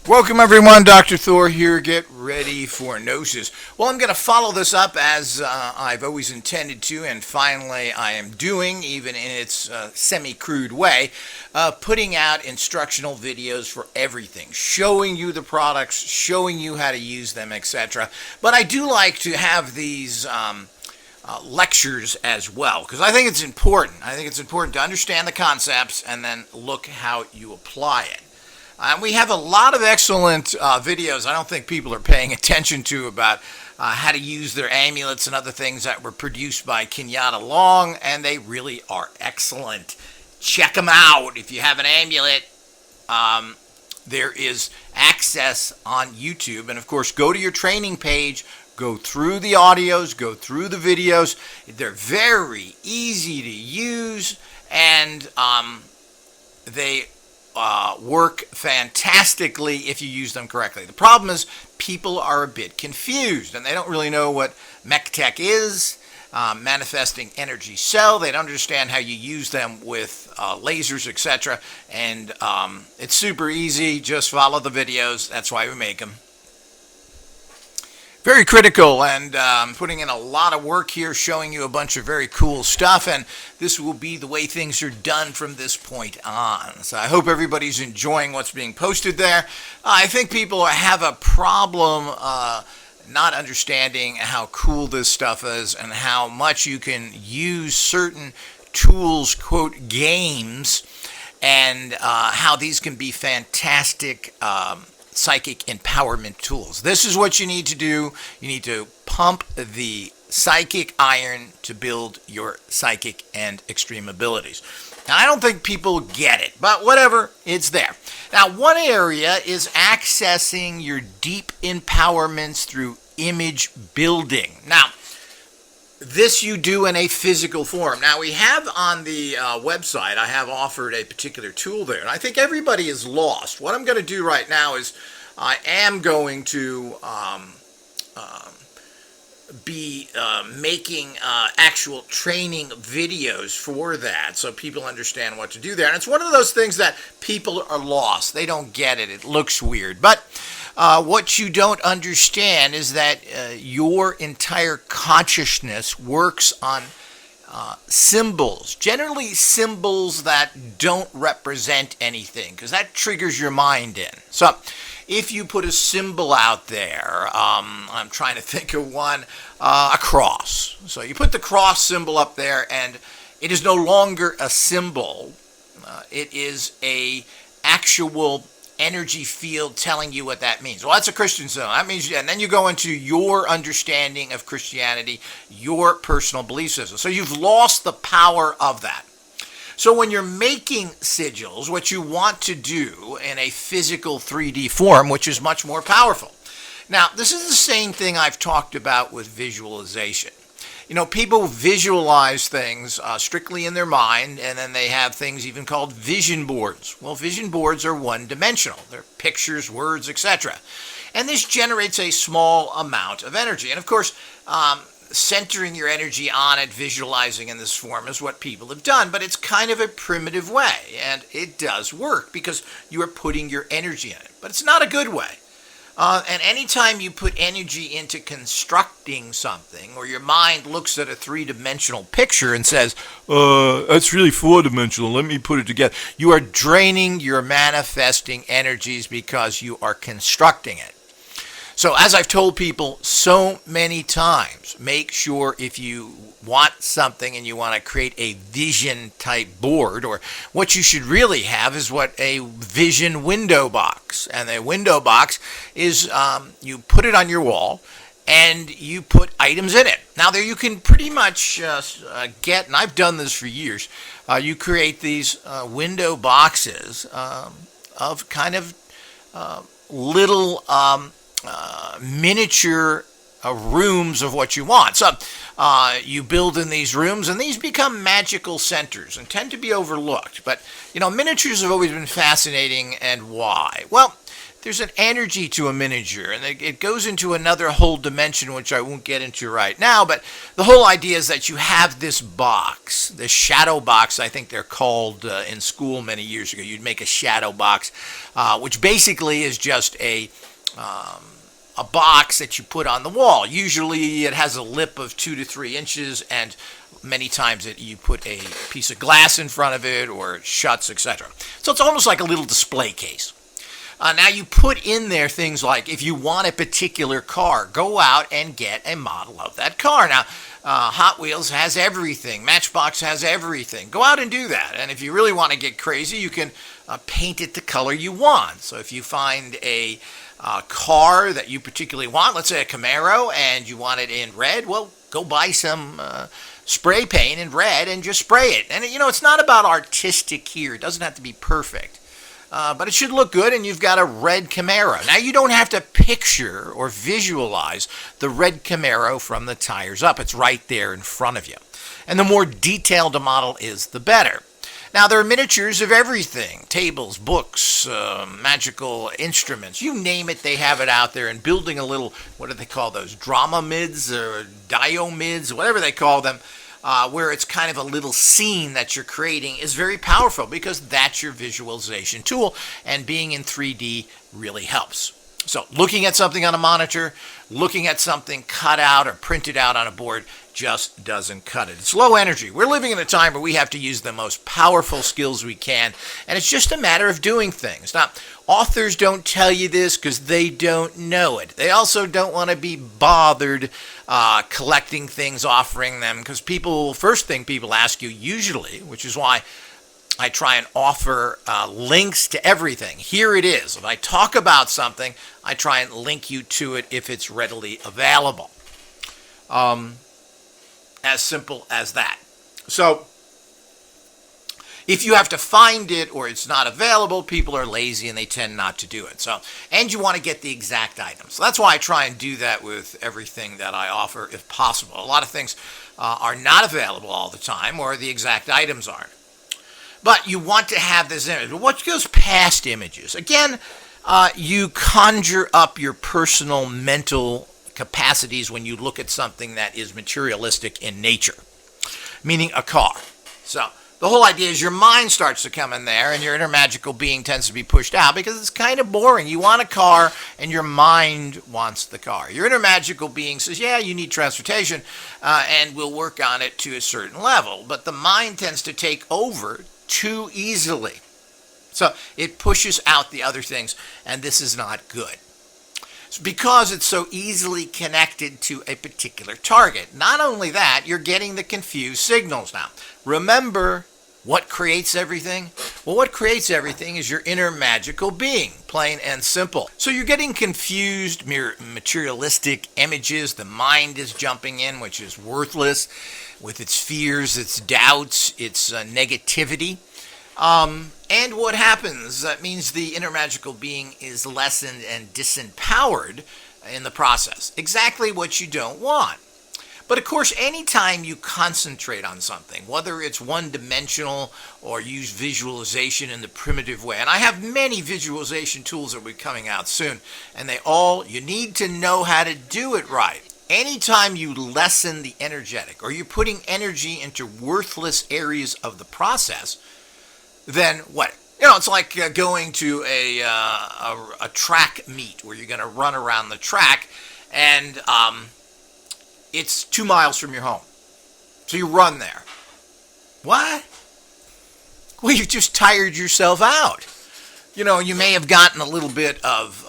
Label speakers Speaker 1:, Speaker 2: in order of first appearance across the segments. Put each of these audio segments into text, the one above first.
Speaker 1: Welcome everyone, Dr. Thor here. Get ready for gnosis. Well, I'm going to follow this up as I've always intended to, and finally I am doing, even in its semi-crude way, putting out instructional videos for everything, showing you the products, showing you how to use them, etc. But I do like to have these lectures as well, because I think it's important. I think it's important to understand the concepts and then look how you apply it. We have a lot of excellent videos I don't think people are paying attention to about how to use their amulets and other things that were produced by Kenyatta Long, and they really are excellent. Check them out. If you have an amulet, there is access on YouTube. And of course, go to your training page, go through the audios, go through the videos. They're very easy to use, and they work fantastically if you use them correctly. The problem is people are a bit confused and they don't really know what mech tech is, manifesting energy cell. They don't understand how you use them with lasers, etc. And it's super easy. Just follow the videos. That's why we make them. Very critical, and putting in a lot of work here, showing you a bunch of very cool stuff, and this will be the way things are done from this point on. So I hope everybody's enjoying what's being posted there. I think people have a problem not understanding how cool this stuff is and how much you can use certain tools, quote, games, and how these can be fantastic psychic empowerment tools. This is what you need to do. You need to pump the psychic iron to build your psychic and extreme abilities. Now, I don't think people get it, but whatever, it's there. Now, one area is accessing your deep empowerments through image building. Now, this you do in a physical form. Now, we have on the website, I have offered a particular tool there, and I think everybody is lost. What I'm going to do right now is I am going to be making actual training videos for that so people understand what to do there. And it's one of those things that people are lost. They don't get it. It looks weird. But what you don't understand is that your entire consciousness works on symbols, generally symbols that don't represent anything, because that triggers your mind in. So if you put a symbol out there, I'm trying to think of one, a cross. So you put the cross symbol up there, and it is no longer a symbol. It is a actual energy field telling you what that means. Well, that's a Christian symbol. That means, and then you go into your understanding of Christianity, your personal belief system. So you've lost the power of that. So when you're making sigils, what you want to do in a physical 3D form, which is much more powerful. Now, this is the same thing I've talked about with visualization. You know, people visualize things strictly in their mind, and then they have things even called vision boards. Well, vision boards are one-dimensional. They're pictures, words, etc. And this generates a small amount of energy. And of course, centering your energy on it, visualizing in this form is what people have done, but it's kind of a primitive way, and it does work because you are putting your energy in it. But it's not a good way. And anytime you put energy into constructing something, or your mind looks at a three-dimensional picture and says, that's really four-dimensional, let me put it together, you are draining your manifesting energies because you are constructing it. So as I've told people so many times, make sure if you want something and you want to create a vision type board, or what you should really have is what a vision window box. And a window box is you put it on your wall and you put items in it. Now there you can pretty much get, and I've done this for years, you create these window boxes of kind of little miniature rooms of what you want. So you build in these rooms, and these become magical centers and tend to be overlooked. But, you know, miniatures have always been fascinating, and why? Well, there's an energy to a miniature, and it goes into another whole dimension, which I won't get into right now. But the whole idea is that you have this box, the shadow box, I think they're called in school many years ago. You'd make a shadow box, which basically is just a box that you put on the wall. Usually it has a lip of 2 to 3 inches, and many times you put a piece of glass in front of it, or it shuts, etc. So it's almost like a little display case. Now you put in there things like, if you want a particular car, go out and get a model of that car. Now, Hot Wheels has everything. Matchbox has everything. Go out and do that. And if you really want to get crazy, you can paint it the color you want. So if you find a car that you particularly want, let's say a Camaro, and you want it in red, well, go buy some spray paint in red and just spray it. And, it's not about artistic here. It doesn't have to be perfect. But it should look good, and you've got a red Camaro. Now, you don't have to picture or visualize the red Camaro from the tires up. It's right there in front of you. And the more detailed a model is, the better. Now, there are miniatures of everything. Tables, books, magical instruments. You name it, they have it out there. And building a little, what do they call those? Drama mids or diomids, whatever they call them. Where it's kind of a little scene that you're creating is very powerful, because that's your visualization tool, and being in 3D really helps. So looking at something on a monitor, looking at something cut out or printed out on a board just doesn't cut it. It's low energy. We're living in a time where we have to use the most powerful skills we can, and it's just a matter of doing things. Now, authors don't tell you this because they don't know it. They also don't want to be bothered collecting things, offering them, because first thing people ask you usually, which is why I try and offer links to everything. Here it is. If I talk about something, I try and link you to it if it's readily available. As simple as that. So, if you have to find it or it's not available, people are lazy and they tend not to do it. So, and you want to get the exact items. So that's why I try and do that with everything that I offer if possible. A lot of things are not available all the time, or the exact items aren't. But you want to have this image. But what goes past images? Again, you conjure up your personal mental capacities when you look at something that is materialistic in nature, meaning a car. So the whole idea is your mind starts to come in there, and your inner magical being tends to be pushed out because it's kind of boring. You want a car, and your mind wants the car. Your inner magical being says, yeah, you need transportation, and we'll work on it to a certain level. But the mind tends to take over too easily. So it pushes out the other things, and this is not good. Because it's so easily connected to a particular target. Not only that, you're getting the confused signals now. Remember what creates everything? Well, what creates everything is your inner magical being, plain and simple. So you're getting confused, materialistic images. The mind is jumping in, which is worthless, with its fears, its doubts, its negativity. And what happens? That means the inner magical being is lessened and disempowered in the process. Exactly what you don't want. But of course, anytime you concentrate on something, whether it's one-dimensional or use visualization in the primitive way, and I have many visualization tools that will be coming out soon, and you need to know how to do it right. Anytime you lessen the energetic, or you're putting energy into worthless areas of the process, then what? It's like going to a track meet where you're going to run around the track, and it's 2 miles from your home. So you run there. What? Well, you've just tired yourself out. You may have gotten a little bit of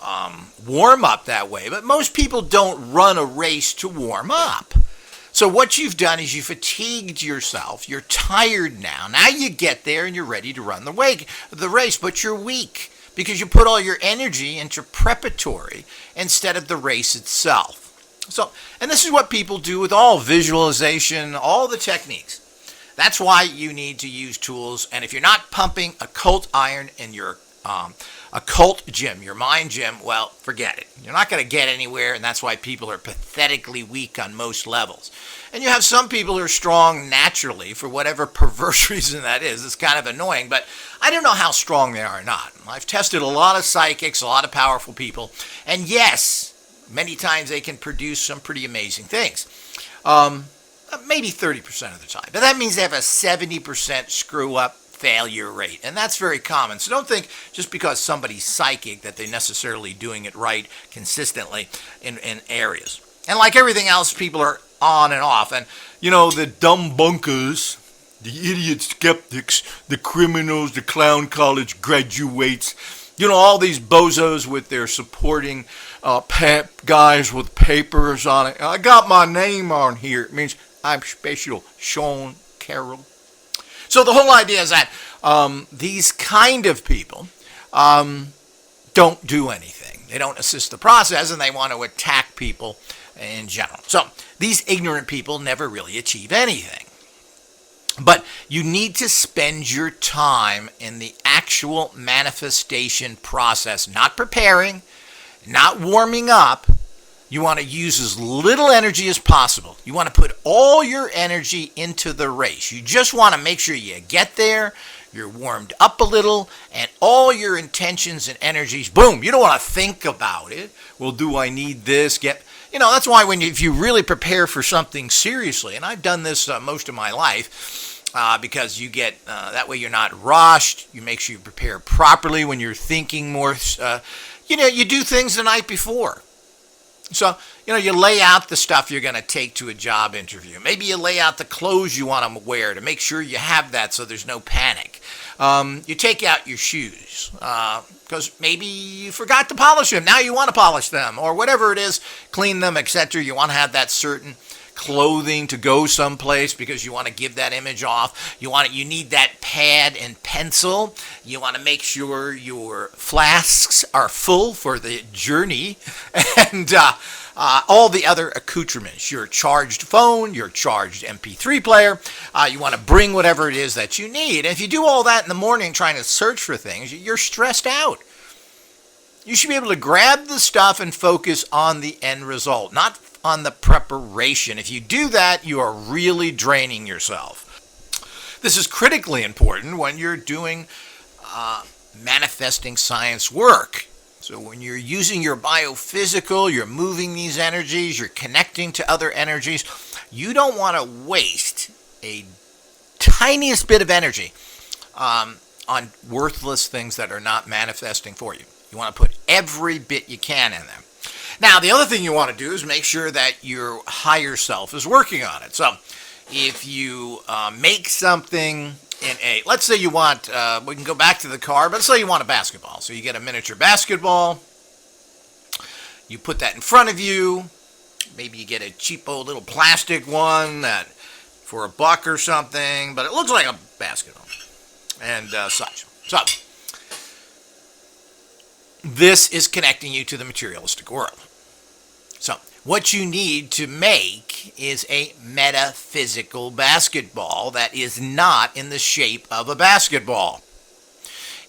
Speaker 1: warm-up that way, but most people don't run a race to warm up. So what you've done is you fatigued yourself. You're tired now. Now you get there and you're ready to run the race, but you're weak because you put all your energy into preparatory instead of the race itself. So, and this is what people do with all visualization, all the techniques. That's why you need to use tools. And if you're not pumping occult iron in your occult gym, your mind gym, well, forget it. You're not going to get anywhere, and that's why people are pathetically weak on most levels. And you have some people who are strong naturally for whatever perverse reason that is. It's kind of annoying, but I don't know how strong they are or not. I've tested a lot of psychics, a lot of powerful people, and yes, many times they can produce some pretty amazing things. Maybe 30% of the time. But that means they have a 70% screw-up failure rate, and that's very common. So don't think just because somebody's psychic that they're necessarily doing it right consistently in areas. And like everything else, people are on and off. And, the dumb bunkers, the idiot skeptics, the criminals, the clown college graduates, all these bozos with their supporting guys with papers on it. I got my name on here. It means I'm special. Sean Carroll. So the whole idea is that these kind of people don't do anything. They don't assist the process, and they want to attack people in general. So these ignorant people never really achieve anything. But you need to spend your time in the actual manifestation process, not preparing, not warming up. You want to use as little energy as possible. You want to put all your energy into the race. You just want to make sure you get there, you're warmed up a little, and all your intentions and energies, boom, you don't want to think about it. Well, do I need this? That's why if you really prepare for something seriously, and I've done this most of my life, because you get, that way you're not rushed, you make sure you prepare properly when you're thinking more, you do things the night before. So, you lay out the stuff you're going to take to a job interview. Maybe you lay out the clothes you want to wear to make sure you have that so there's no panic. You take out your shoes because maybe you forgot to polish them. Now you want to polish them or whatever it is, clean them, etc. You want to have that certain clothing to go someplace because you want to give that image off. You need that pad and pencil. You want to make sure your flasks are full for the journey, and all the other accoutrements. Your charged phone, your charged MP3 player. You want to bring whatever it is that you need. And if you do all that in the morning trying to search for things, you're stressed out. You should be able to grab the stuff and focus on the end result, not on the preparation. If you do that, you are really draining yourself. This is critically important when you're doing manifesting science work. So when you're using your biophysical, you're moving these energies, you're connecting to other energies, you don't want to waste a tiniest bit of energy on worthless things that are not manifesting for you. You want to put every bit you can in them. Now, the other thing you want to do is make sure that your higher self is working on it. So if you make something let's say you want, we can go back to the car, but let's say you want a basketball. So you get a miniature basketball, you put that in front of you, maybe you get a cheapo little plastic one that for $1 or something, but it looks like a basketball and such. So this is connecting you to the materialistic world. So what you need to make is a metaphysical basketball that is not in the shape of a basketball.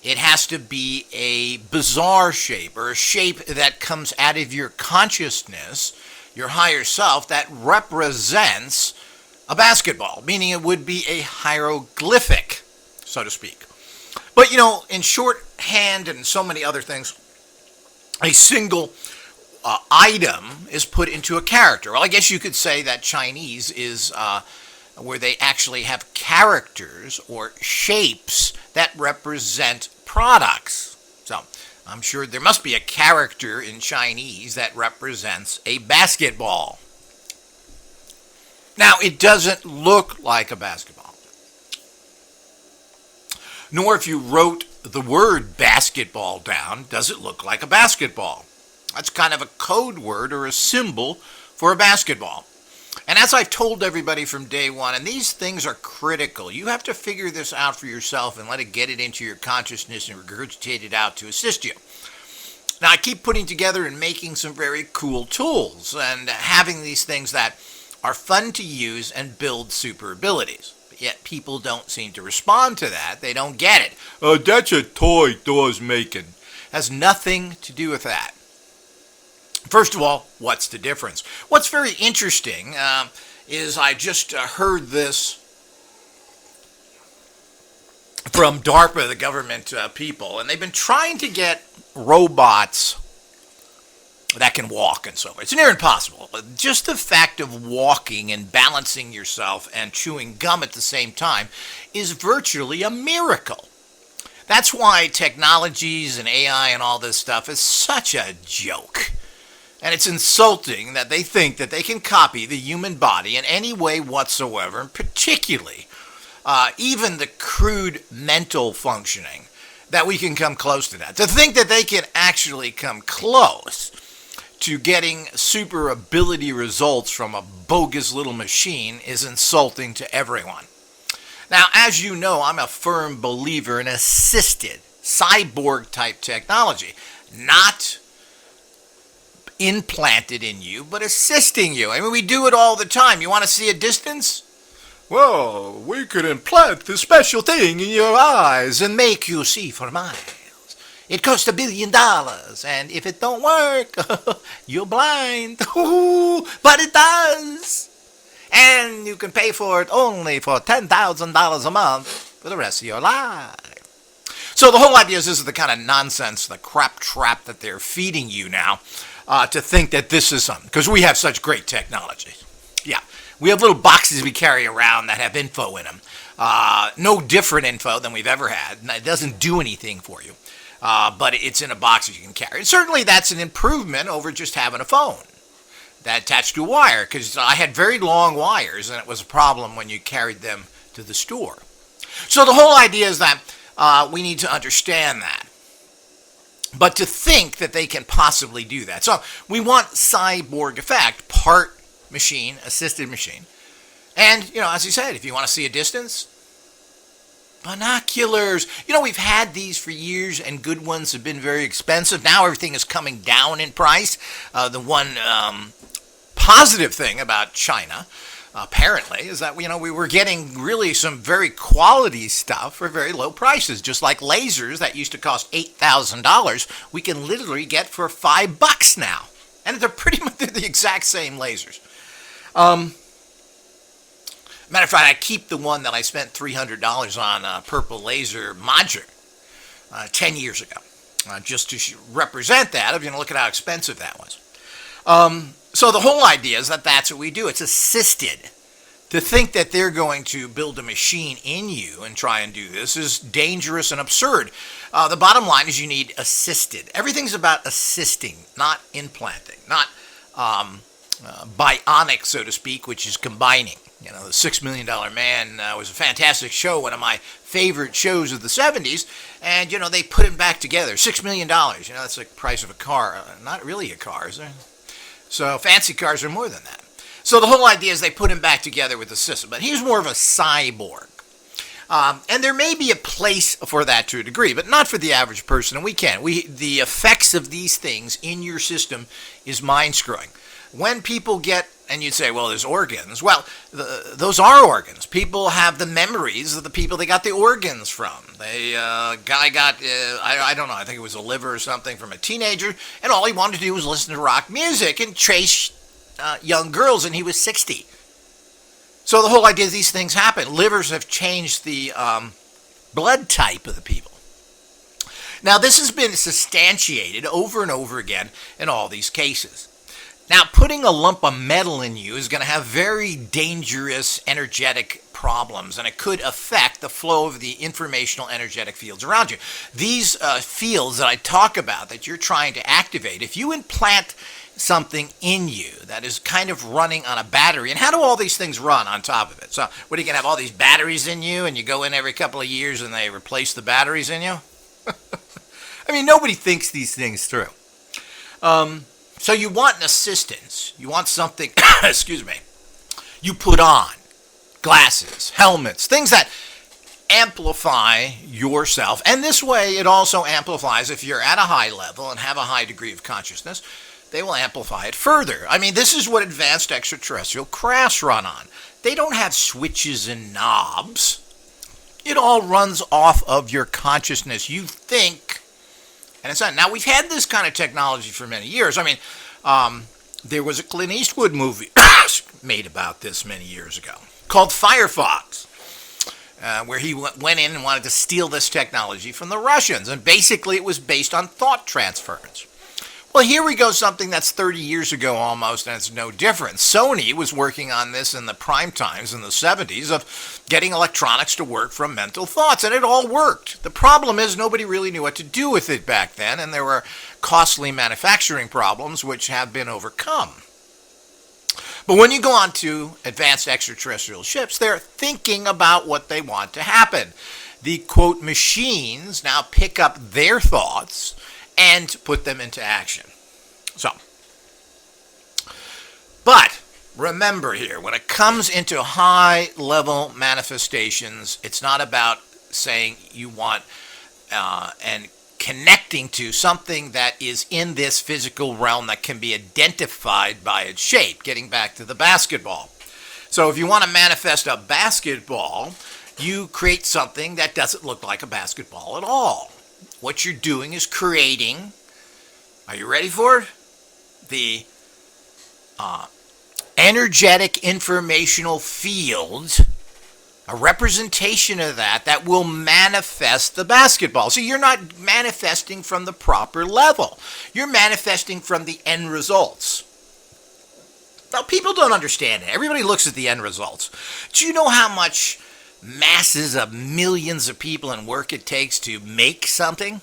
Speaker 1: It has to be a bizarre shape, or a shape that comes out of your consciousness, your higher self, that represents a basketball, meaning it would be a hieroglyphic, so to speak. But, in shorthand and so many other things, a single item is put into a character. Well, I guess you could say that Chinese is where they actually have characters or shapes that represent products. So I'm sure there must be a character in Chinese that represents a basketball. Now, it doesn't look like a basketball. Nor if you wrote the word basketball down, does it look like a basketball. That's kind of a code word or a symbol for a basketball. And as I've told everybody from day one, and these things are critical, you have to figure this out for yourself and let it get it into your consciousness and regurgitate it out to assist you. Now, I keep putting together and making some very cool tools and having these things that are fun to use and build super abilities. yet people don't seem to respond to that. They don't get it. That's a toy Thor's making. Has nothing to do with that. First of all, what's the difference? What's very interesting is I just heard this from DARPA, the government people, and they've been trying to get robots that can walk and so forth. It's near impossible. But just the fact of walking and balancing yourself and chewing gum at the same time is virtually a miracle. That's why technologies and AI and all this stuff is such a joke. And it's insulting that they think that they can copy the human body in any way whatsoever, and particularly even the crude mental functioning, that we can come close to that. To think that they can actually come close to getting super ability results from a bogus little machine is insulting to everyone. Now, as you know, I'm a firm believer in assisted, cyborg-type technology. Not implanted in you, but assisting you. I mean, we do it all the time. You want to see a distance? Well, we could implant this special thing in your eyes and make you see for miles. It costs $1 billion, and if it don't work, you're blind. But it does. And you can pay for it only for $10,000 a month for the rest of your life. So the whole idea is this is the kind of nonsense, the crap trap that they're feeding you now, to think that this is something. Because we have such great technology. Yeah. We have little boxes we carry around that have info in them. No different info than we've ever had. It doesn't do anything for you. But it's in a box that you can carry. And certainly that's an improvement over just having a phone that attached to a wire. Because I had very long wires, and it was a problem when you carried them to the store. So the whole idea is that we need to understand that. But to think that they can possibly do that. So we want cyborg effect, part machine, assisted machine. And, you know, as you said, if you want to see a distance, binoculars. You know, we've had these for years, and good ones have been very expensive. Now everything is coming down in price. The one positive thing about China, apparently, is that, you know, we were getting really some very quality stuff for very low prices. Just like lasers that used to cost $8,000, we can literally get for $5 now. And they're pretty much the exact same lasers. Matter of fact, I keep the one that I spent $300 on purple laser module 10 years ago, just to represent that. If you look at how expensive that was. So the whole idea is that that's what we do. It's assisted. To think that they're going to build a machine in you and try and do this is dangerous and absurd. The bottom line is you need assisted. Everything's about assisting, not implanting, not bionic, so to speak, which is combining. You know, the $6 Million Man was a fantastic show, one of my favorite shows of the 70s, and, you know, they put him back together. $6 million, you know, that's like the price of a car. Not really a car, is there? So fancy cars are more than that. So the whole idea is they put him back together with the system, but he's more of a cyborg. And there may be a place for that to a degree, but not for the average person, and the effects of these things in your system is mind-screwing. When people get, and you'd say, well, there's organs. Well, those are organs. People have the memories of the people they got the organs from. Guy got, I don't know, I think it was a liver or something from a teenager, and all he wanted to do was listen to rock music and chase young girls, and he was 60. So the whole idea is these things happen. Livers have changed the blood type of the people. Now, this has been substantiated over and over again in all these cases. Now, putting a lump of metal in you is going to have very dangerous energetic problems, and it could affect the flow of the informational energetic fields around you. These fields that I talk about that you're trying to activate, if you implant something in you that is kind of running on a battery, and how do all these things run on top of it? So, what, are you going to have all these batteries in you, and you go in every couple of years and they replace the batteries in you? I mean, nobody thinks these things through. So you want an assistance. You want something, excuse me, you put on. Glasses, helmets, things that amplify yourself. And this way it also amplifies, if you're at a high level and have a high degree of consciousness, they will amplify it further. I mean, this is what advanced extraterrestrial crafts run on. They don't have switches and knobs. It all runs off of your consciousness. You think, and it's not. Now, we've had this kind of technology for many years. I mean, there was a Clint Eastwood movie made about this many years ago called Firefox, where he went in and wanted to steal this technology from the Russians. And basically, it was based on thought transference. Well, here we go, something that's 30 years ago almost, and it's no different. Sony was working on this in the prime times in the 70s of getting electronics to work from mental thoughts, and it all worked. The problem is nobody really knew what to do with it back then, and there were costly manufacturing problems which have been overcome. But when you go on to advanced extraterrestrial ships, they're thinking about what they want to happen. The, quote, machines now pick up their thoughts and put them into action. So, but remember here, when it comes into high-level manifestations, it's not about saying you want and connecting to something that is in this physical realm that can be identified by its shape, getting back to the basketball. So if you want to manifest a basketball, you create something that doesn't look like a basketball at all. What you're doing is creating, are you ready for it? The energetic informational field, a representation of that will manifest the basketball. So you're not manifesting from the proper level. You're manifesting from the end results. Now, people don't understand it. Everybody looks at the end results. Do you know how much masses of millions of people and work it takes to make something?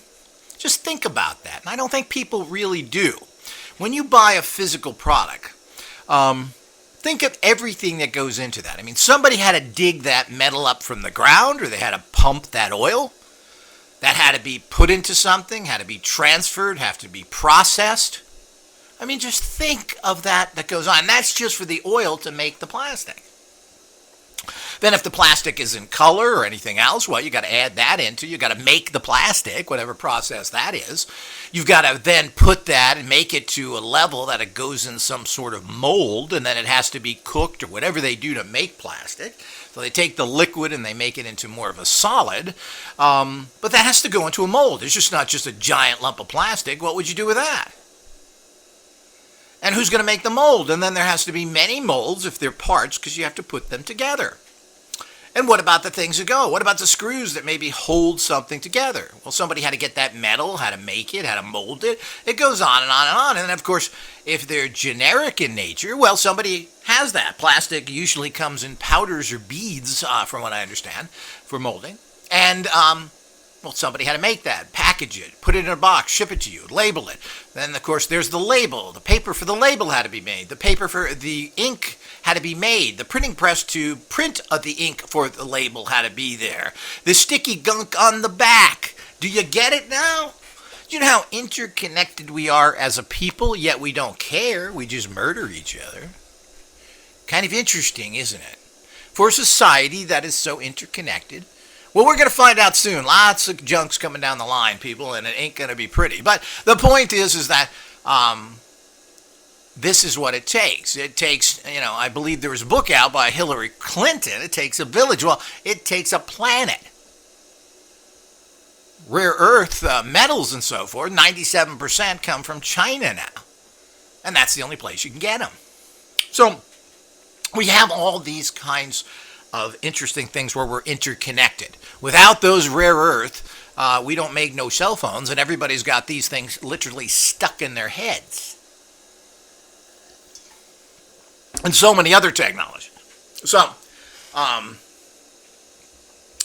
Speaker 1: Just think about that. And I don't think people really do. When you buy a physical product, think of everything that goes into that. I mean, somebody had to dig that metal up from the ground, or they had to pump that oil. That had to be put into something, had to be transferred, have to be processed. I mean, just think of that goes on. And that's just for the oil to make the plastic. Then if the plastic is in color or anything else, well, you got to add that into. You got to make the plastic, whatever process that is. You've got to then put that and make it to a level that it goes in some sort of mold, and then it has to be cooked or whatever they do to make plastic. So they take the liquid and they make it into more of a solid, but that has to go into a mold. It's just not just a giant lump of plastic. What would you do with that? And who's going to make the mold? And then there has to be many molds if they're parts, because you have to put them together. And what about the things that go? What about the screws that maybe hold something together? Well, somebody had to get that metal, how to make it, how to mold it. It goes on and on and on. And then, of course, if they're generic in nature, well, somebody has that. Plastic usually comes in powders or beads, from what I understand, for molding. And, well, somebody had to make that, package it, put it in a box, ship it to you, label it. Then, of course, there's the label. The paper for the label had to be made. The paper for the ink had to be made. The printing press to print the ink for the label had to be there. The sticky gunk on the back. Do you get it now? Do you know how interconnected we are as a people, yet we don't care? We just murder each other. Kind of interesting, isn't it? For a society that is so interconnected. Well, we're going to find out soon. Lots of junk's coming down the line, people, and it ain't going to be pretty. But the point is that this is what it takes. It takes, I believe there was a book out by Hillary Clinton. It takes a village. Well, it takes a planet. Rare earth metals and so forth, 97% come from China now. And that's the only place you can get them. So we have all these kinds of interesting things where we're interconnected. Without those rare earth, we don't make no cell phones, and everybody's got these things literally stuck in their heads. And so many other technologies. So,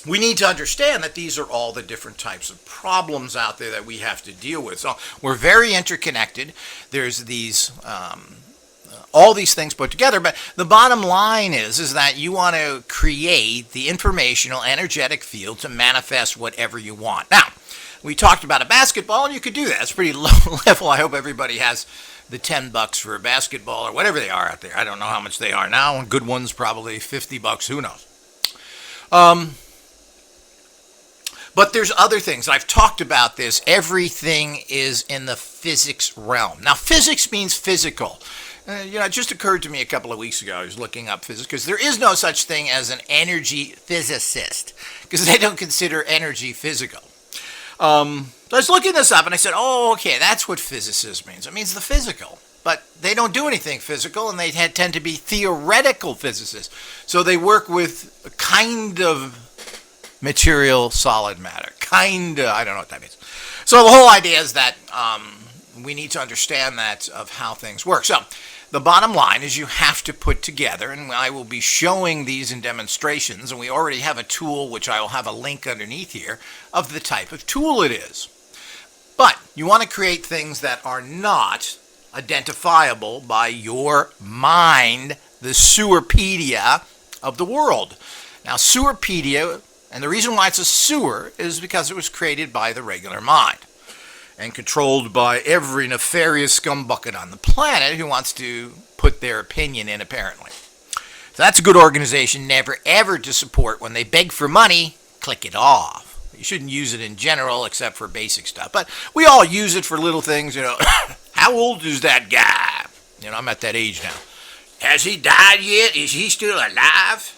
Speaker 1: we need to understand that these are all the different types of problems out there that we have to deal with. So, we're very interconnected. There's these all these things put together, but the bottom line is that you want to create the informational energetic field to manifest whatever you want. Now, we talked about a basketball, and you could do that. It's pretty low level. I hope everybody has the $10 for a basketball or whatever they are out there. I don't know how much they are now. Good ones probably $50. Who knows? But there's other things. I've talked about this. Everything is in the physics realm. Now, physics means physical. It just occurred to me a couple of weeks ago. I was looking up physics because there is no such thing as an energy physicist because they don't consider energy physical. So I was looking this up and I said, oh, okay, that's what physicist means. It means the physical. But they don't do anything physical, and they tend to be theoretical physicists. So they work with a kind of material, solid matter. I don't know what that means. So the whole idea is that we need to understand that of how things work. So the bottom line is you have to put together, and I will be showing these in demonstrations, and we already have a tool, which I will have a link underneath here, of the type of tool it is. But you want to create things that are not identifiable by your mind, the sewerpedia of the world. Now, sewerpedia, and the reason why it's a sewer is because it was created by the regular mind and controlled by every nefarious scumbucket on the planet who wants to put their opinion in, apparently. So that's a good organization never ever to support. When they beg for money, click it off. You shouldn't use it in general except for basic stuff. But we all use it for little things, How old is that guy? I'm at that age now. Has he died yet? Is he still alive?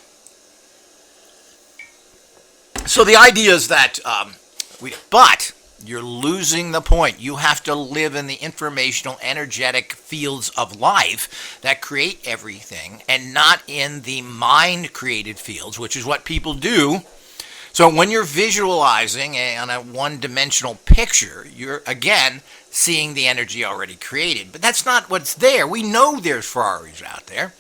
Speaker 1: So the idea is that, but you're losing the point. You have to live in the informational, energetic fields of life that create everything and not in the mind-created fields, which is what people do. So when you're visualizing on a one-dimensional picture, you're, again, seeing the energy already created. But that's not what's there. We know there's Ferraris out there.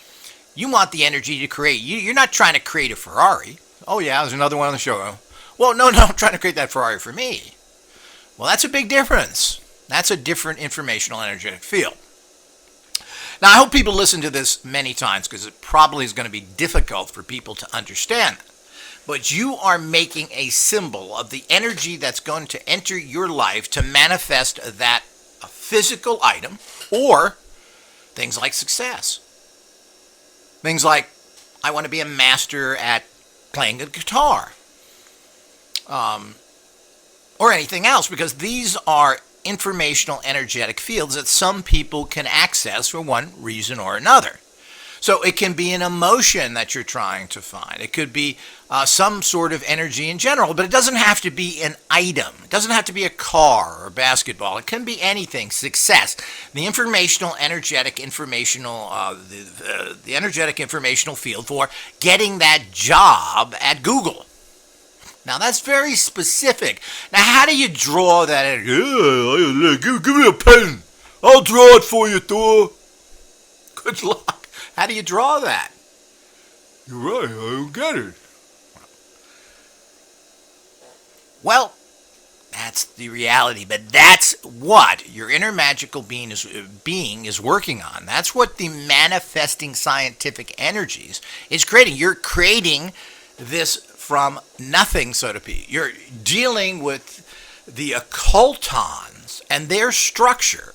Speaker 1: You want the energy to create. You're not trying to create a Ferrari. Oh, yeah, there's another one on the show. Well, no, I'm trying to create that Ferrari for me. Well, that's a big difference. That's a different informational energetic field. Now, I hope people listen to this many times because it probably is going to be difficult for people to understand. But you are making a symbol of the energy that's going to enter your life to manifest that physical item, or things like success. Things like, I want to be a master at playing a guitar. Or anything else, because these are informational energetic fields that some people can access for one reason or another. So it can be an emotion that you're trying to find. It could be some sort of energy in general, but it doesn't have to be an item. It doesn't have to be a car or a basketball. It can be anything. Success. The informational, energetic, the energetic informational field for getting that job at Google. Now, that's very specific. Now, how do you draw that energy? Yeah, give me a pen. I'll draw it for you, Thor. Good luck. How do you draw that? You're right, I don't get it. Well, that's the reality, but that's what your inner magical being is working on. That's what the manifesting scientific energies is creating. You're creating this from nothing, so to speak. You're dealing with the occultons and their structure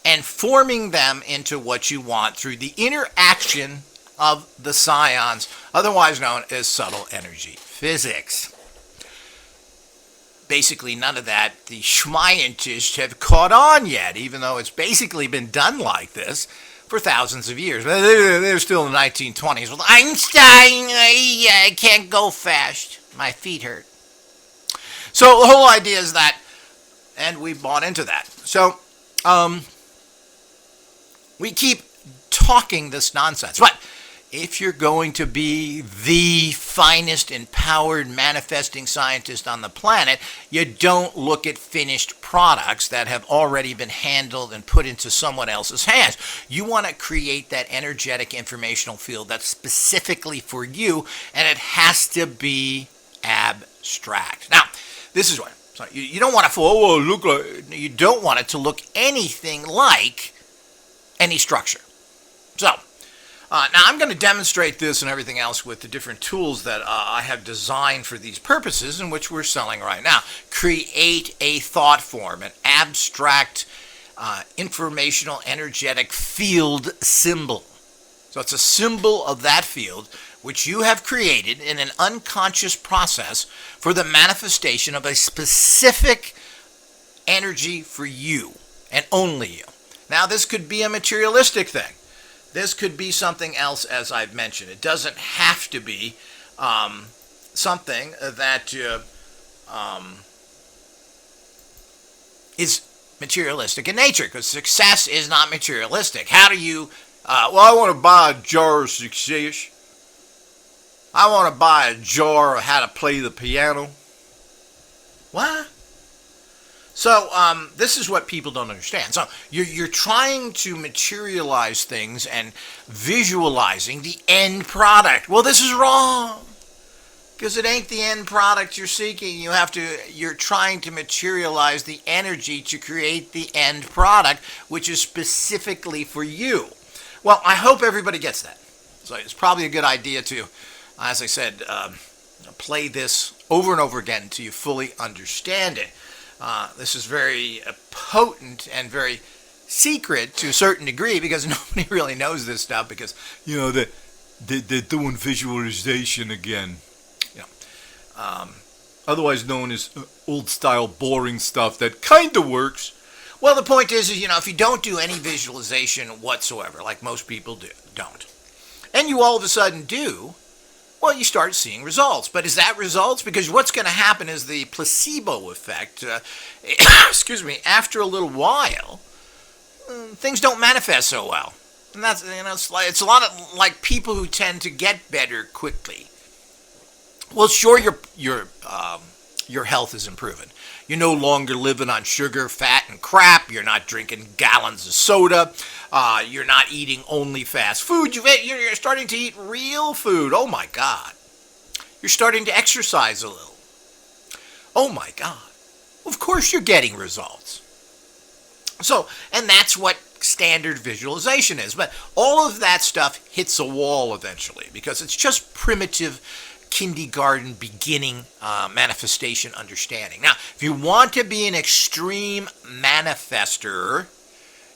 Speaker 1: and forming them into what you want through the interaction of the psions, otherwise known as subtle energy physics. Basically, none of that the scientists have caught on yet, even though it's basically been done like this for thousands of years. They're still in the 1920s with Einstein. I can't go fast. My feet hurt. So the whole idea is that, and we bought into that. So, we keep talking this nonsense. But if you're going to be the finest empowered manifesting scientist on the planet, you don't look at finished products that have already been handled and put into someone else's hands. You want to create that energetic informational field that's specifically for you, and it has to be abstract. Now, this is what. So you don't want to look like. You don't want it to look anything like any structure. So, now I'm going to demonstrate this and everything else with the different tools that I have designed for these purposes and which we're selling right now. Create a thought form, an abstract, informational, energetic field symbol. So it's a symbol of that field which you have created in an unconscious process for the manifestation of a specific energy for you and only you. Now, this could be a materialistic thing. This could be something else, as I've mentioned. It doesn't have to be something that is materialistic in nature, because success is not materialistic. How do you, well, I want to buy a jar of success. I want to buy a jar of how to play the piano. What? So this is what people don't understand. So you're trying to materialize things and visualizing the end product. Well, this is wrong, because it ain't the end product you're seeking. You're trying to materialize the energy to create the end product, which is specifically for you. Well, I hope everybody gets that. So it's probably a good idea to, as I said, play this over and over again until you fully understand it. This is very potent and very secret to a certain degree, because nobody really knows this stuff, because, they're doing visualization again. Otherwise known as old-style boring stuff that kind of works. Well, the point is, if you don't do any visualization whatsoever, like most people don't, and you all of a sudden do, well, you start seeing results. But is that results? Because what's going to happen is the placebo effect. Excuse me. After a little while, things don't manifest so well, and that's it's a lot of like people who tend to get better quickly. Well, sure, your health is improving. You're no longer living on sugar, fat, and crap. You're not drinking gallons of soda. You're not eating only fast food. You're starting to eat real food. Oh, my God. You're starting to exercise a little. Oh, my God. Of course you're getting results. So, and that's what standard visualization is. But all of that stuff hits a wall eventually, because it's just primitive kindergarten beginning manifestation understanding. Now, if you want to be an extreme manifester,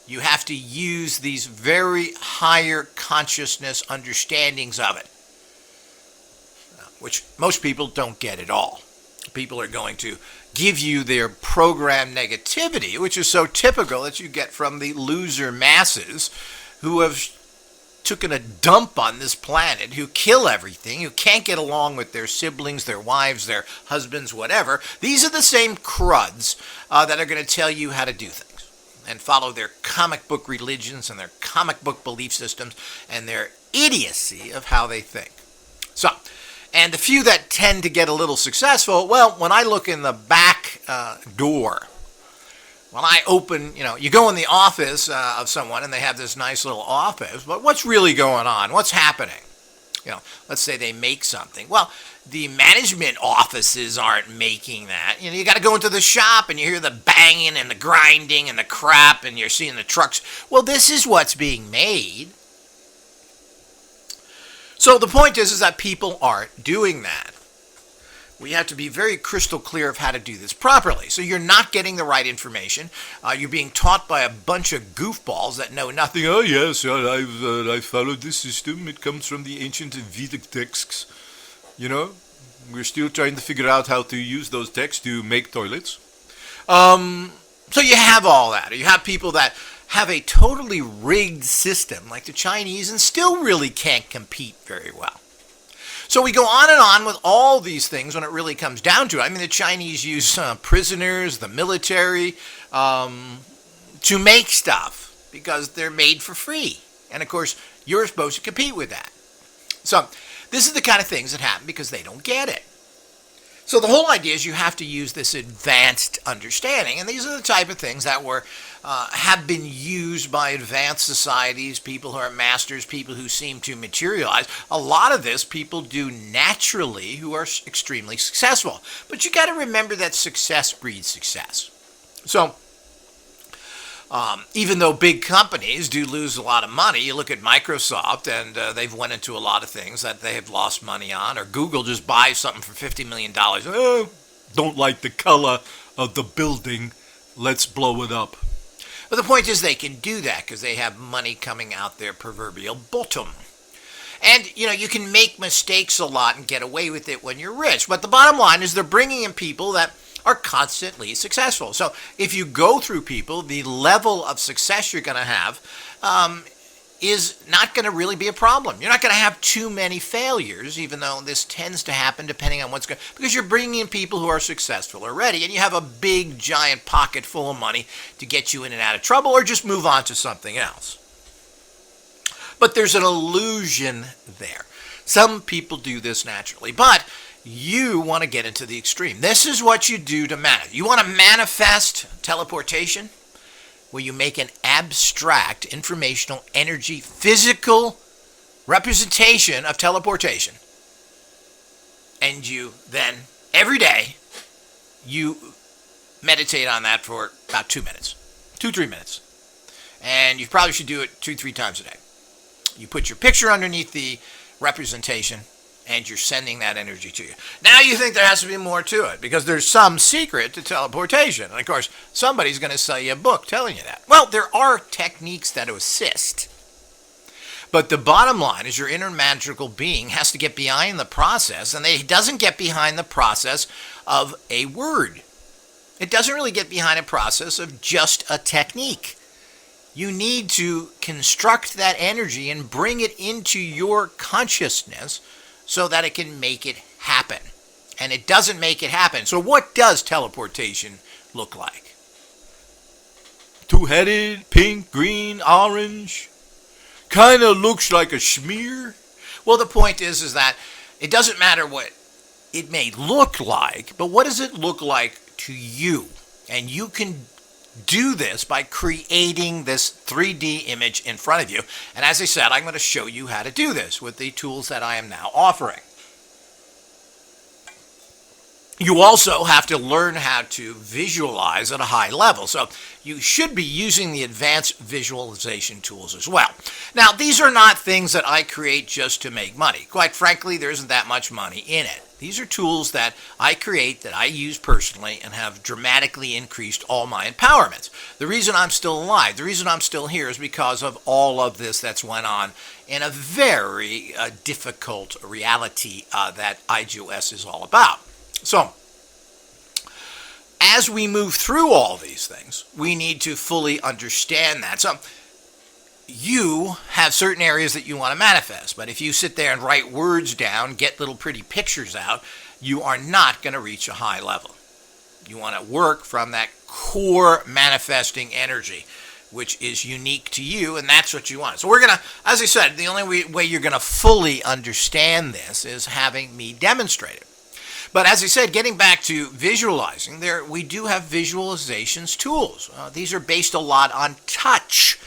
Speaker 1: you have to use these very higher consciousness understandings of it, which most people don't get at all. People are going to give you their programmed negativity, which is so typical that you get from the loser masses who have taken a dump on this planet, who kill everything, who can't get along with their siblings, their wives, their husbands, whatever. These are the same cruds that are going to tell you how to do things and follow their comic book religions and their comic book belief systems and their idiocy of how they think. So, and the few that tend to get a little successful, well, when I look in the back door, when I open, you go in the office of someone and they have this nice little office, but what's really going on? What's happening? Let's say they make something. Well, the management offices aren't making that. You got to go into the shop and you hear the banging and the grinding and the crap, and you're seeing the trucks. Well, this is what's being made. So the point is that people aren't doing that. We have to be very crystal clear of how to do this properly. So you're not getting the right information. You're being taught by a bunch of goofballs that know nothing. Oh, yes, I followed this system. It comes from the ancient Vedic texts. We're still trying to figure out how to use those texts to make toilets. So you have all that. You have people that have a totally rigged system like the Chinese and still really can't compete very well. So we go on and on with all these things when it really comes down to it. I mean, the Chinese use prisoners, the military, to make stuff because they're made for free. And, of course, you're supposed to compete with that. So this is the kind of things that happen because they don't get it. So the whole idea is you have to use this advanced understanding. And these are the type of things that have been used by advanced societies, people who are masters, people who seem to materialize. A lot of this people do naturally who are extremely successful. But you got to remember that success breeds success. So even though big companies do lose a lot of money, you look at Microsoft and they've went into a lot of things that they have lost money on, or Google just buys something for $50 million. Oh, don't like the color of the building, let's blow it up. But the point is they can do that because they have money coming out their proverbial bottom. And, you can make mistakes a lot and get away with it when you're rich. But the bottom line is they're bringing in people that are constantly successful. So if you go through people, the level of success you're going to have is not going to really be a problem. You're not going to have too many failures, even though this tends to happen depending on what's going on, because you're bringing in people who are successful already, and you have a big, giant pocket full of money to get you in and out of trouble, or just move on to something else. But there's an illusion there. Some people do this naturally, but you want to get into the extreme. This is what you do to manifest. You want to manifest teleportation, where you make an abstract, informational, energy, physical representation of teleportation. And you then, every day, you meditate on that for about 2 minutes. 2-3 minutes. And you probably should do it 2-3 times a day. You put your picture underneath the representation, and you're sending that energy to you. Now you think there has to be more to it, because there's some secret to teleportation. And of course, somebody's going to sell you a book telling you that. Well, there are techniques that assist. But the bottom line is your inner magical being has to get behind the process, and it doesn't get behind the process of a word. It doesn't really get behind a process of just a technique. You need to construct that energy and bring it into your consciousness so that it can make it happen. And it doesn't make it happen. So what does teleportation look like? Two-headed, pink, green, orange. Kind of looks like a smear. Well, the point is that it doesn't matter what it may look like, but what does it look like to you? And you can do this by creating this 3D image in front of you. And as I said, I'm going to show you how to do this with the tools that I am now offering. You also have to learn how to visualize at a high level. So you should be using the advanced visualization tools as well. Now, these are not things that I create just to make money. Quite frankly, there isn't that much money in it. These are tools that I create, that I use personally, and have dramatically increased all my empowerments. The reason I'm still alive, the reason I'm still here, is because of all of this that's went on in a very difficult reality that IGOS is all about. So, as we move through all these things, we need to fully understand that. So, you have certain areas that you want to manifest, but if you sit there and write words down, get little pretty pictures out, you are not going to reach a high level. You want to work from that core manifesting energy, which is unique to you, and that's what you want. So we're going to, as I said, the only way you're going to fully understand this is having me demonstrate it. But as I said, getting back to visualizing, we do have visualizations tools. These are based a lot on touch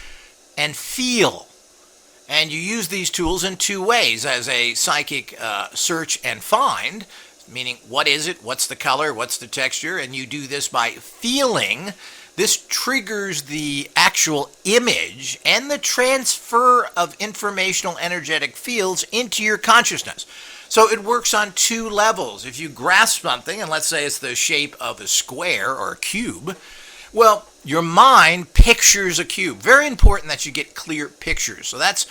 Speaker 1: and feel. And you use these tools in two ways: as a psychic search and find, meaning what is it, what's the color, what's the texture, and you do this by feeling. This triggers the actual image and the transfer of informational energetic fields into your consciousness. So it works on two levels. If you grasp something, and let's say it's the shape of a square or a cube, well, your mind pictures a cube. Very important that you get clear pictures. So that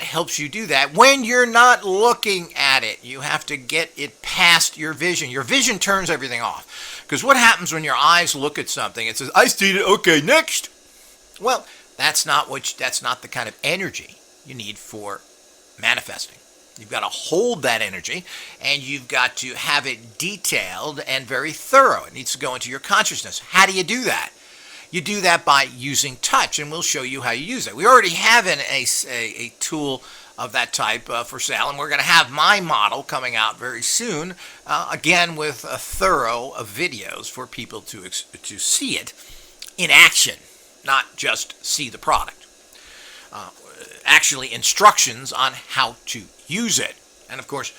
Speaker 1: helps you do that. When you're not looking at it, you have to get it past your vision. Your vision turns everything off. Because what happens when your eyes look at something? It says, I see it, okay, next. Well, that's not the kind of energy you need for manifesting. You've got to hold that energy, and you've got to have it detailed and very thorough. It needs to go into your consciousness. How do you do that? You do that by using touch, and we'll show you how you use it. We already have a tool of that type for sale, and we're going to have my model coming out very soon, again with a thorough videos for people to see it in action, not just see the product. Actually, instructions on how to use it. And of course,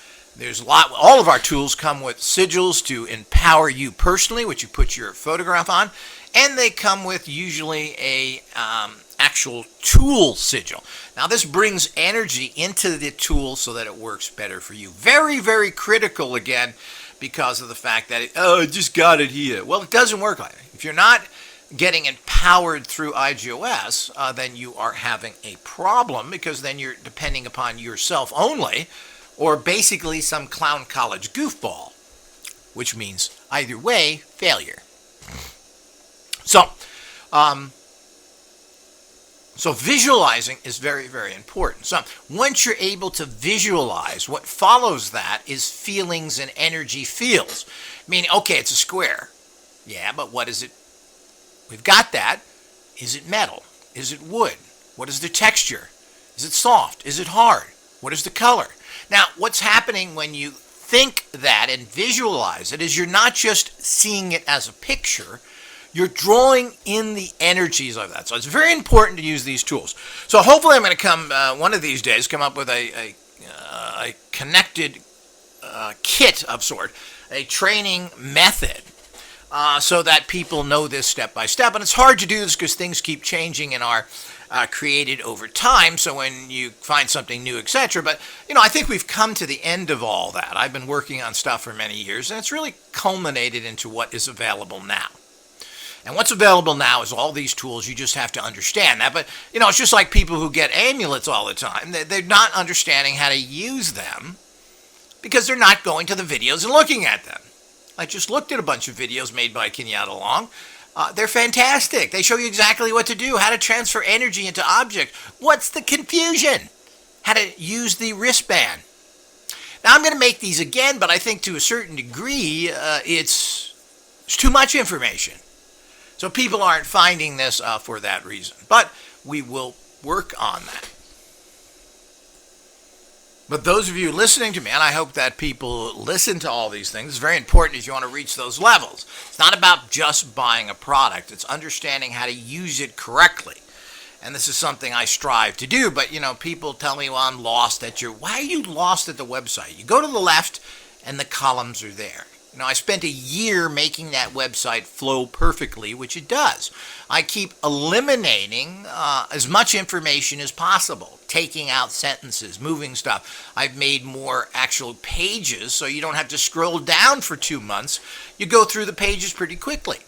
Speaker 1: all of our tools come with sigils to empower you personally, which you put your photograph on, and they come with usually a actual tool sigil. Now this brings energy into the tool so that it works better for you. Very, very critical, again, because of the fact that I just got it here. Well, it doesn't work like that. If you're not getting empowered through iGOS, then you are having a problem, because then you're depending upon yourself only, or basically some clown college goofball, which means either way, failure. So, so visualizing is very, very important. So once you're able to visualize, what follows that is feelings and energy fields. Meaning, okay, it's a square. Yeah, but what is it? We've got that. Is it metal? Is it wood? What is the texture? Is it soft? Is it hard? What is the color? Now, what's happening when you think that and visualize it is you're not just seeing it as a picture, you're drawing in the energies of that. So it's very important to use these tools. So hopefully I'm going to come, one of these days, come up with a connected kit of sort, a training method, so that people know this step by step. And it's hard to do this because things keep changing and are created over time. So when you find something new, etc. But, I think we've come to the end of all that. I've been working on stuff for many years, and it's really culminated into what is available now. And what's available now is all these tools. You just have to understand that. But, it's just like people who get amulets all the time. They're not understanding how to use them because they're not going to the videos and looking at them. I just looked at a bunch of videos made by Kenyatta Long. They're fantastic. They show you exactly what to do, how to transfer energy into objects. What's the confusion? How to use the wristband. Now, I'm going to make these again, but I think to a certain degree, it's too much information. So people aren't finding this for that reason. But we will work on that. But those of you listening to me, and I hope that people listen to all these things, it's very important if you want to reach those levels. It's not about just buying a product. It's understanding how to use it correctly. And this is something I strive to do. But, people tell me, well, I'm lost at why are you lost at the website? You go to the left and the columns are there. I spent a year making that website flow perfectly, which it does. I keep eliminating as much information as possible, taking out sentences, moving stuff. I've made more actual pages, so you don't have to scroll down for 2 months. You go through the pages pretty quickly.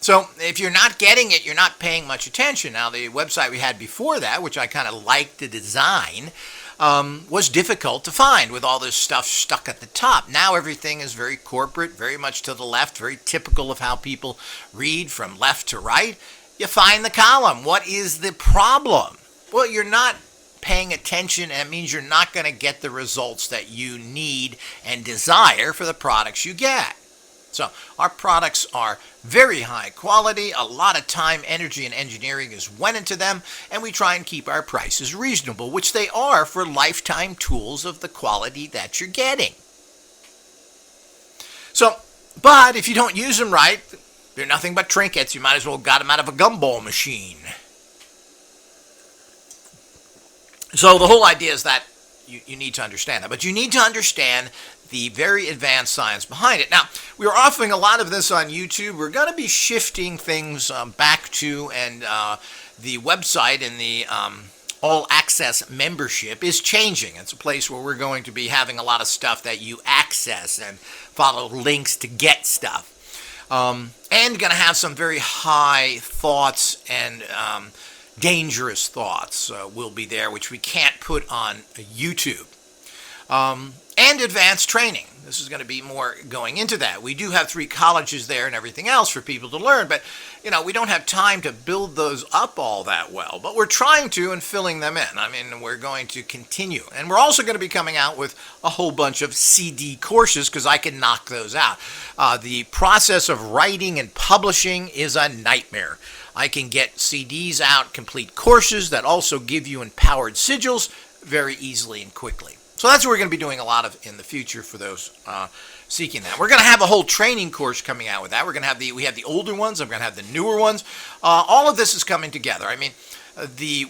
Speaker 1: So if you're not getting it, you're not paying much attention. Now, the website we had before that, which I kind of liked the design, was difficult to find with all this stuff stuck at the top. Now everything is very corporate, very much to the left, very typical of how people read from left to right. You find the column. What is the problem? Well, you're not paying attention, and it means you're not going to get the results that you need and desire for the products you get. So our products are very high quality. A lot of time, energy, and engineering is went into them, and we try and keep our prices reasonable, which they are for lifetime tools of the quality that you're getting. So, but if you don't use them right, they're nothing but trinkets. You might as well have got them out of a gumball machine. So the whole idea is that you need to understand that. But you need to understand the very advanced science behind it. Now, we're offering a lot of this on YouTube. We're going to be shifting things back to, and the website and the All Access membership is changing. It's a place where we're going to be having a lot of stuff that you access and follow links to get stuff. And going to have some very high thoughts and dangerous thoughts will be there, which we can't put on YouTube. And advanced training. This is going to be more going into that. We do have 3 colleges there and everything else for people to learn, but we don't have time to build those up all that well. But we're trying to and filling them in. I mean, we're going to continue. And we're also going to be coming out with a whole bunch of CD courses because I can knock those out. The process of writing and publishing is a nightmare. I can get CDs out, complete courses that also give you empowered sigils very easily and quickly. So that's what we're going to be doing a lot of in the future for those seeking that. We're going to have a whole training course coming out with that. We're going to have we have the older ones. I'm going to have the newer ones. All of this is coming together. I mean,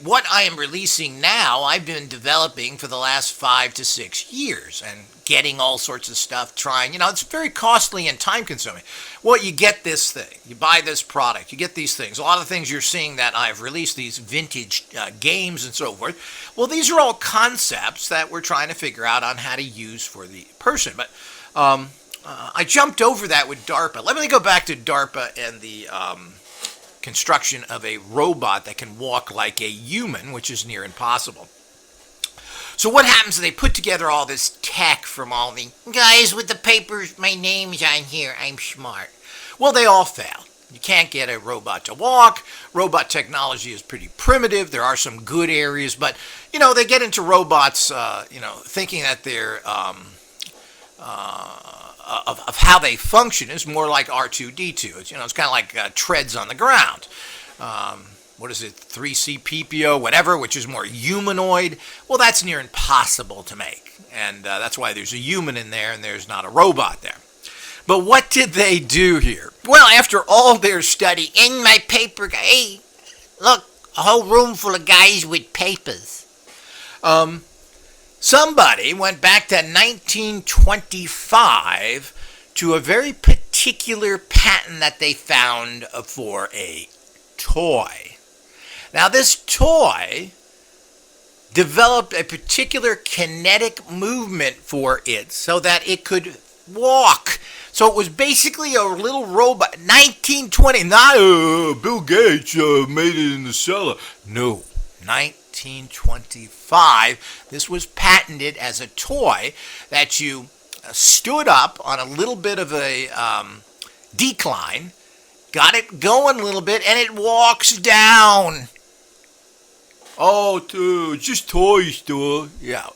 Speaker 1: what I am releasing now, I've been developing for the last 5 to 6 years and getting all sorts of stuff, trying. It's very costly and time consuming. Well, you get this thing, you buy this product, you get these things. A lot of things you're seeing that I've released, these vintage games and so forth. Well, these are all concepts that we're trying to figure out on how to use for the person. But I jumped over that with DARPA. Let me go back to DARPA and the construction of a robot that can walk like a human, which is near impossible. So what happens is they put together all this tech from all the guys with the papers, my name's on here, I'm smart. Well, they all fail. You can't get a robot to walk. Robot technology is pretty primitive. There are some good areas, but, they get into robots, thinking that they're, of how they function is more like R2-D2. It's, it's kind of like treads on the ground. What is it, 3C-PPO, whatever, which is more humanoid. Well, that's near impossible to make. And that's why there's a human in there and there's not a robot there. But what did they do here? Well, after all their study, in my paper, hey, look, a whole room full of guys with papers. Somebody went back to 1925 to a very particular patent that they found for a toy. Now, this toy developed a particular kinetic movement for it so that it could walk. So it was basically a little robot. 1920, not Bill Gates made it in the cellar. No, 1925. This was patented as a toy that you stood up on a little bit of a decline, got it going a little bit, and it walks down. Oh, dude, just toys, dude. Yeah,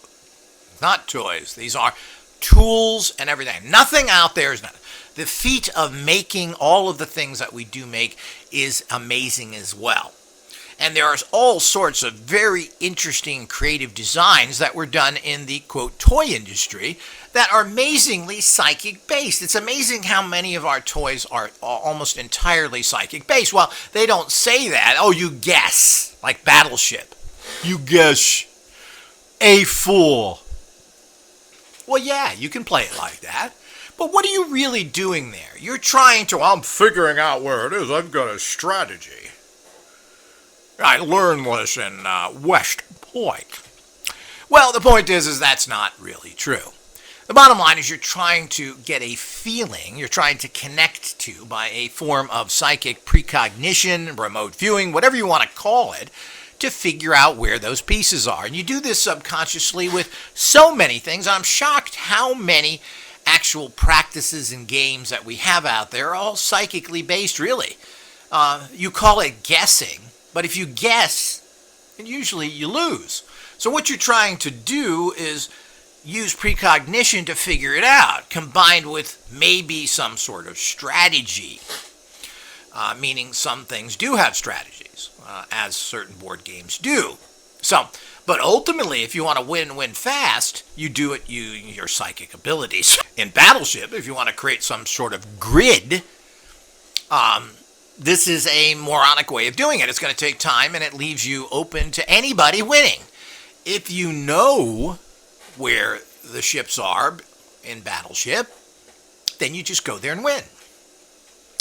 Speaker 1: not toys. These are tools and everything. Nothing out there is not. The feat of making all of the things that we do make is amazing as well. And there are all sorts of very interesting creative designs that were done in the, quote, toy industry that are amazingly psychic based. It's amazing how many of our toys are almost entirely psychic based. Well, they don't say that. Oh, you guess. Like Battleship. You guess. A fool. Well, yeah, you can play it like that. But what are you really doing there? You're trying to, I'm figuring out where it is. I've got a strategy. I learned this in West Point. Well, the point is that's not really true. The bottom line is you're trying to get a feeling, you're trying to connect to by a form of psychic precognition, remote viewing, whatever you want to call it, to figure out where those pieces are. And you do this subconsciously with so many things. I'm shocked how many actual practices and games that we have out there are all psychically based, really. You call it guessing, but if you guess, then usually you lose. So what you're trying to do is use precognition to figure it out, combined with maybe some sort of strategy, meaning some things do have strategies, as certain board games do. So, but ultimately, if you want to win fast, you do it using your psychic abilities. In Battleship, if you want to create some sort of grid, this is a moronic way of doing it. It's going to take time, and it leaves you open to anybody winning. If you know where the ships are in Battleship, then you just go there and win.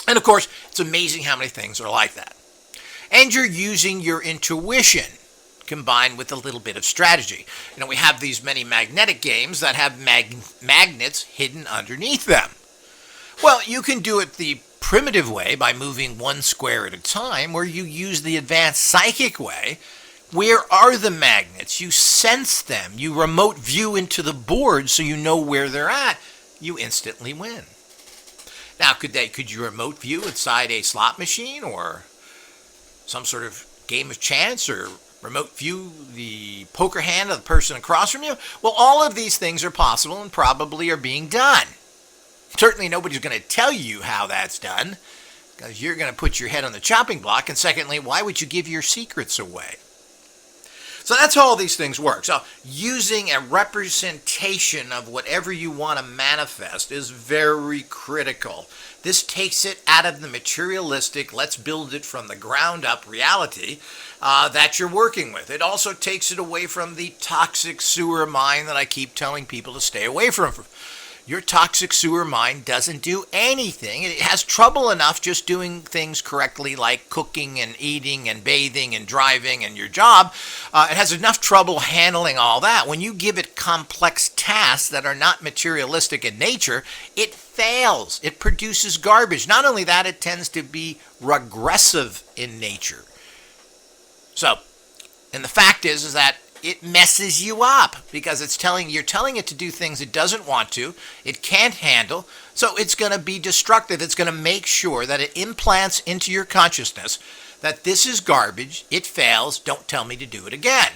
Speaker 1: And of course, it's amazing how many things are like that. And you're using your intuition combined with a little bit of strategy. You know, we have these many magnetic games that have magnets hidden underneath them. Well, you can do it the primitive way by moving one square at a time, or you use the advanced psychic way. Where are the magnets? You sense them. You remote view into the board so you know where they're at. You instantly win. Now, could you remote view inside a slot machine or some sort of game of chance, or remote view the poker hand of the person across from you? Well, all of these things are possible and probably are being done. Certainly nobody's going to tell you how that's done, because you're going to put your head on the chopping block. And secondly, why would you give your secrets away? So that's how all these things work. So using a representation of whatever you want to manifest is very critical. This takes it out of the materialistic, let's build it from the ground up reality that you're working with. It also takes it away from the toxic sewer mind that I keep telling people to stay away from. Your toxic sewer mind doesn't do anything. It has trouble enough just doing things correctly, like cooking and eating and bathing and driving and your job. It has enough trouble handling all that. When you give it complex tasks that are not materialistic in nature, it fails. It produces garbage. Not only that, it tends to be regressive in nature. So, and the fact is that it messes you up because you're telling it to do things it doesn't want to, it can't handle, so it's going to be destructive. It's going to make sure that it implants into your consciousness that this is garbage, it fails, don't tell me to do it again.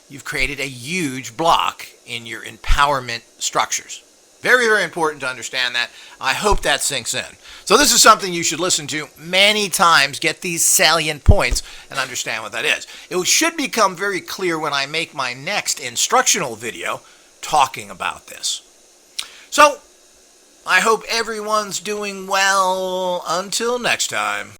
Speaker 1: You've created a huge block in your empowerment structures. Very, very important to understand that. I hope that sinks in. So this is something you should listen to many times, get these salient points, and understand what that is. It should become very clear when I make my next instructional video talking about this. So, I hope everyone's doing well. Until next time.